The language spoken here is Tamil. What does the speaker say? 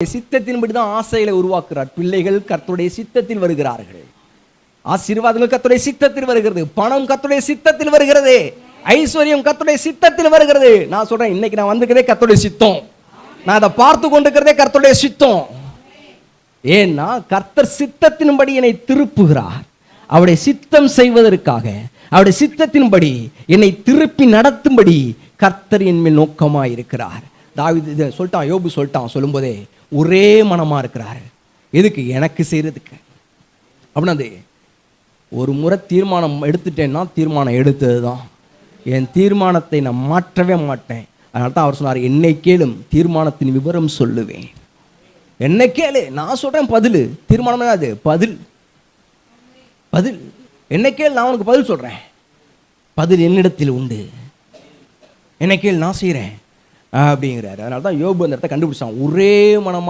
சித்தத்தின்படி தான் ஆசைகளை உருவாக்குறார். பிள்ளைகள் கர்த்தருடைய சித்தத்தில் வருகிறார்கள். ஆசீர்வாதங்கள் கர்த்தருடைய சித்தத்தில் வருகிறது. பணம் கர்த்தருடைய சித்தத்தில் வருகிறது. ஐஸ்வர்யம் கர்த்தருடைய சித்தத்தில் வருகிறது. நான் சொல்றேன், இன்னைக்கு நான் வந்திருக்கிறதே கர்த்தருடைய சித்தம். நான் அதை பார்த்து கொண்டிருக்கிறதே கர்த்தருடைய சித்தம். ஏன்னா கர்த்தர் சித்தத்தின்படி என்னை திருப்புகிறார். அவருடைய சித்தம் செய்வதற்காக, அவருடைய சித்தத்தின்படி என்னை திருப்பி நடத்தும்படி கர்த்தர் என் மேல் நோக்கமாக இருக்கிறார். தாவீது இதை சொல்லிட்டான், யோபு சொல்லிட்டான். சொல்லும்போதே ஒரே மனமா இருக்கிறார். எதுக்கு? எனக்கு செய்யறதுக்கு. அப்படின்னா அது ஒரு முறை தீர்மானம் எடுத்துட்டேன்னா தீர்மானம் எடுத்தது தான். என் தீர்மானத்தை நான் மாற்றவே மாட்டேன். அதனால தான் அவர் சொன்னார், என்னை கேளும், தீர்மானத்தின் விவரம் சொல்லுவேன். என்னை கேளு, நான் சொல்றேன் பதில். தீர்மானம் அது பதில். பதில் என்னை கேள், நான் உனக்கு பதில் சொல்றேன். பதில் என்னிடத்தில் உண்டு. என்னை கேள், நான் செய்கிறேன் அப்படிங்கிறாரு. அதனால தான் யோபு அந்த இடத்த கண்டுபிடிச்சான். ஒரே மனமா